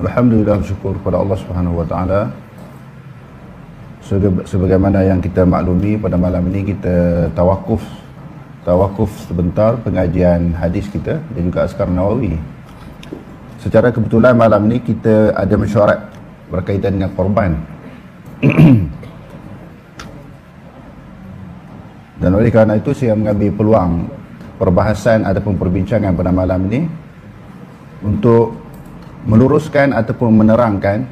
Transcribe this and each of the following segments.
Alhamdulillah, bersyukur kepada Allah Subhanahu wa taala. Sebagaimana yang kita maklumi, pada malam ini kita tawakuf sebentar pengajian hadis kita dan juga Azkar Nawawi. Secara kebetulan malam ini kita ada mesyuarat berkaitan dengan korban. Dan oleh kerana itu saya mengambil peluang perbahasan ataupun perbincangan pada malam ini untuk meluruskan ataupun menerangkan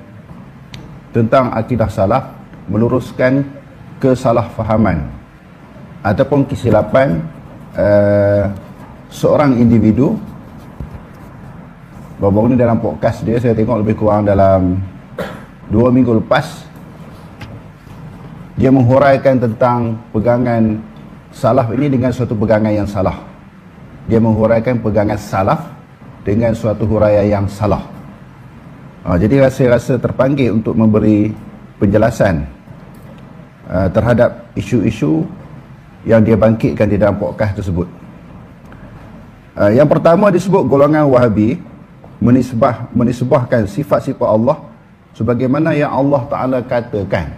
tentang akidah salaf, meluruskan kesalahfahaman ataupun kesilapan seorang individu. Baru-baru ni dalam podcast dia saya tengok lebih kurang dalam 2 minggu lepas, dia menghuraikan tentang pegangan salaf ini dengan suatu pegangan yang salah. Dia menghuraikan pegangan salaf dengan suatu huraian yang salah. Jadi saya rasa terpanggil untuk memberi penjelasan terhadap isu-isu yang dia bangkitkan di dalam podcast tersebut. Yang pertama, disebut golongan Wahabi menisbahkan sifat-sifat Allah sebagaimana yang Allah Ta'ala katakan.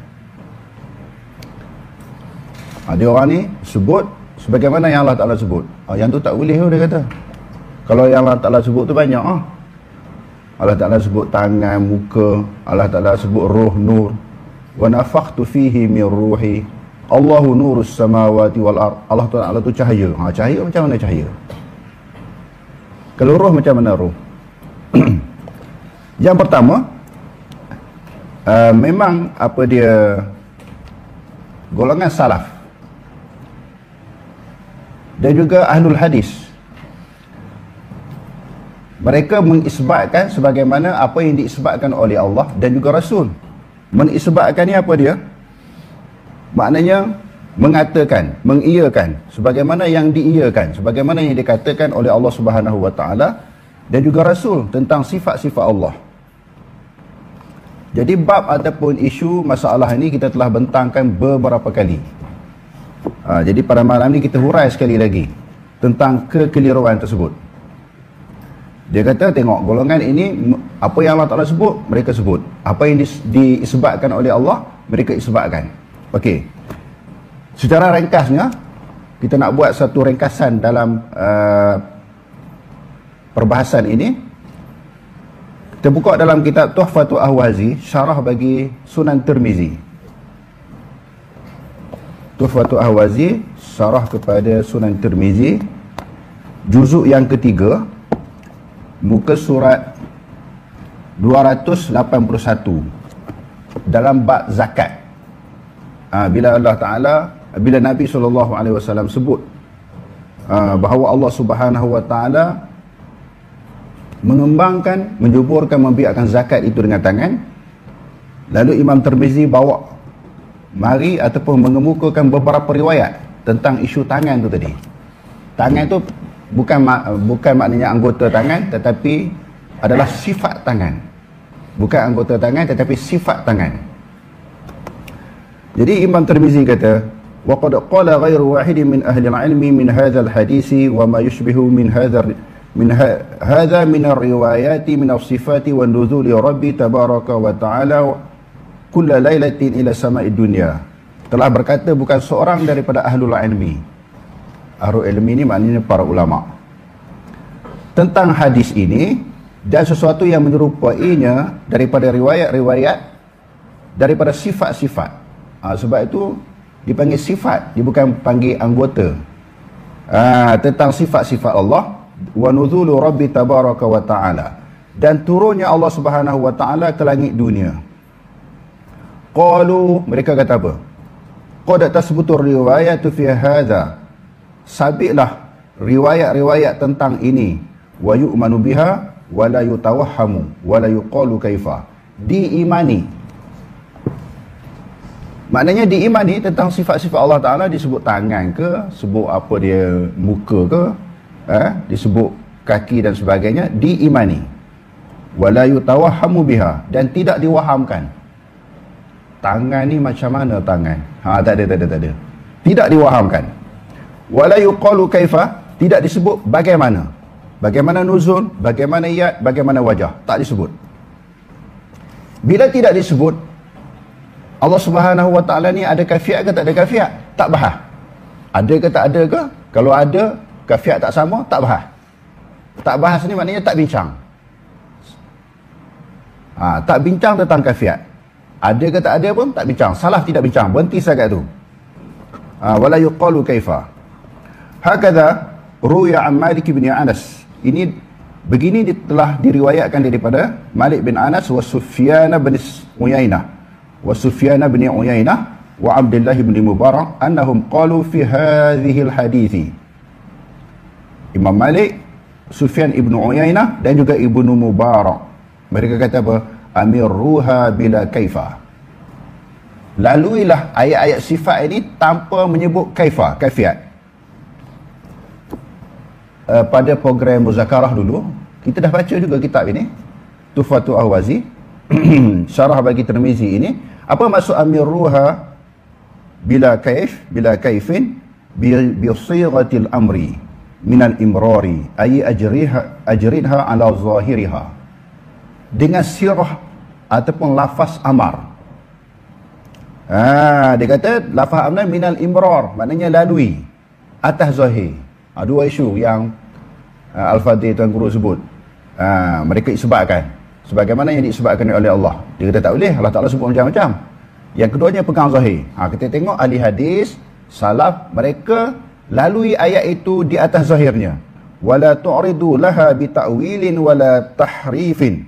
Dia orang ni sebut sebagaimana yang Allah Ta'ala sebut. Yang tu tak boleh dia kata. Kalau yang Allah Ta'ala sebut tu banyak. Allah Ta'ala sebut tangan, muka. Allah Ta'ala sebut ruh, nur. Wa nafakhtu fihi min ruhi. Allahu nurus samawati wal ard. Allah Ta'ala tu cahaya. Cahaya macam mana cahaya? Kalau ruh macam mana ruh? Yang pertama, memang apa dia, golongan salaf dan juga ahlul hadis, mereka mengisbatkan sebagaimana apa yang diisbatkan oleh Allah dan juga Rasul. Mengisbatkan ni apa dia? Maknanya mengatakan, mengiyakan sebagaimana yang diiyakan, sebagaimana yang dikatakan oleh Allah Subhanahu wa taala dan juga Rasul tentang sifat-sifat Allah. Jadi bab ataupun isu masalah ini kita telah bentangkan beberapa kali. Jadi pada malam ini kita hurai sekali lagi tentang kekeliruan tersebut. Dia kata, tengok golongan ini, apa yang Allah Ta'ala sebut, mereka sebut. Apa yang diisbatkan oleh Allah, mereka isbatkan. Okey. Secara ringkasnya, kita nak buat satu ringkasan dalam perbahasan ini. Kita buka dalam kitab Tuhfatul Ahwazi, syarah bagi Sunan Tirmizi. Tuhfatul Ahwazi, syarah kepada Sunan Tirmizi, juzuk yang ketiga, muka surat 281, dalam bab zakat. Bila Allah Ta'ala, bila Nabi SAW sebut bahawa Allah Subhanahu wa taala mengembangkan, menjuburkan, membiarkan zakat itu dengan tangan. Lalu Imam Tirmizi bawa mari ataupun mengemukakan beberapa riwayat tentang isu tangan tu tadi. Tangan tu bukan maknanya anggota tangan, tetapi adalah sifat tangan. Bukan anggota tangan tetapi sifat tangan. Jadi Imam Tirmizi kata, wa qad qala ghairu wahidin min ahli al-ilmi min hadzal hadisi wa ma yushbihu min hadza min ar-riwayati min as-sifati wa nuzuli rabbi tabaraka wa ta'ala kulla lailatin ila sama'id dunya. Telah berkata bukan seorang daripada ahlul ilmi. Ahlul ilmi ini maknanya para ulama. Tentang hadis ini dan sesuatu yang menyerupainya daripada riwayat-riwayat, daripada sifat-sifat. Sebab itu dipanggil sifat, dia bukan panggil anggota. Tentang sifat-sifat Allah, wa nuzulu rabbi tabaraka wa ta'ala, dan turunnya Allah Subhanahu wa taala ke langit dunia. Qalu, mereka kata apa? Qad tasbutur riwayatu fi hadza, sabitlah riwayat-riwayat tentang ini, wa yu'manu biha wa la yutawahhamu wa la yuqalu kaifa, diimani. Maknanya diimani tentang sifat-sifat Allah Ta'ala, disebut tangan ke, sebut apa dia, muka ke, disebut kaki dan sebagainya, diimani. Wala yutawahhamu biha, dan tidak diwahamkan. Tangan ni macam mana tangan? Tak ada. Tidak diwahamkan. Wala yuqalu kaifa, tidak disebut bagaimana. Bagaimana nuzul, bagaimana yad, bagaimana wajah, tak disebut. Bila tidak disebut Allah Subhanahu wa taala ni ada kafiat ke tak ada kafiat, tak bahas. Ada ke tak ada ke? Kalau ada, kafiat tak sama, tak bahas. Tak bahas ni maknanya tak bincang. Tak bincang tentang kafiat. Ada ke tak ada pun tak bincang. Salaf tidak bincang, berhenti sahaja tu. Wala yuqalu kaifa. Hakadha ruya an Malik bin Anas. Ini begini telah diriwayatkan daripada Malik bin Anas wa Sufyan bin Uyainah wa Abdullah bin Mubarak annahum qalu fi hadhihi al-hadithi. Imam Malik, Sufyan ibn Uyainah dan juga Ibnu Mubarak, mereka kata apa? Amirruha bila kaifa. Laluilah ayat-ayat sifat ini tanpa menyebut kaifa, kafiat. Pada program muzakarah dulu, kita dah baca juga kitab ini, Tuhfatul Ahwazi, syarah bagi Tirmizi ini. Apa maksud amirruha bila kaif, bila kaifin bi sighatil amri minal imrari ay ajrinha ala zahiriha, dengan sirah ataupun lafaz amar. Dia kata lafaz amar minal imrar, maknanya lalui atas zahir. Dua isu yang Al-Fadhil Tuan Guru sebut. Mereka isbatkan sebagaimana yang disebutkan oleh Allah. Dia kata tak boleh, Allah Ta'ala sebut macam-macam. Yang keduanya pegang zahir. Kita tengok ahli hadis salaf, mereka lalui ayat itu di atas zahirnya. Wala tu'ridu laha bi ta'wilin wala tahrifin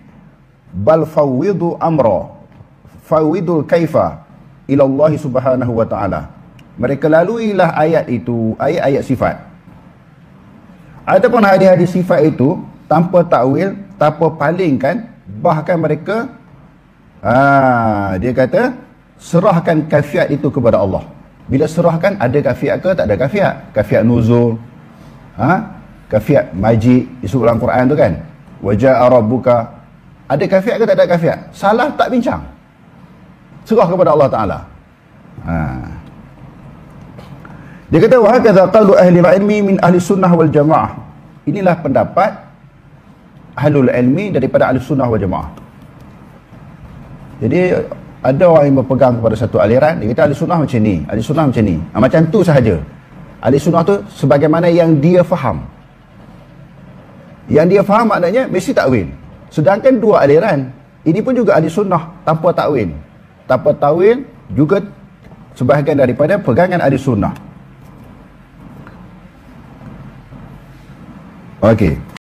bal fawwidu amra fawwidul kaifa ila Allah Subhanahu wa ta'ala. Mereka laluilah ayat itu, ayat-ayat sifat ataupun hadis-hadis sifat itu tanpa takwil, tanpa palingkan. Bahkan mereka dia kata serahkan kafiat itu kepada Allah. Bila serahkan, ada kafiat ke tak ada kafiat? Kafiat nuzul, kafiat majid disebut dalam Quran tu kan, waja'a rabbuka, ada kafiat ke tak ada kafiat? Salah tak bincang, serah kepada Allah Ta'ala. Dia kata wa hakadha qalu ahli ilmi min ahli sunnah wal jamaah. Inilah pendapat ahlul ilmi daripada ahli sunnah wal jamaah. Jadi ada orang yang berpegang kepada satu aliran, dia kata ahli sunnah macam ni, ahli sunnah macam ni, macam tu sahaja. Ahli sunnah tu sebagaimana yang dia faham. Yang dia faham maknanya mesti takwil. Sedangkan dua aliran ini pun juga ahli sunnah tanpa takwil. Tanpa takwil juga sebahagian daripada pegangan ahli sunnah. Okey.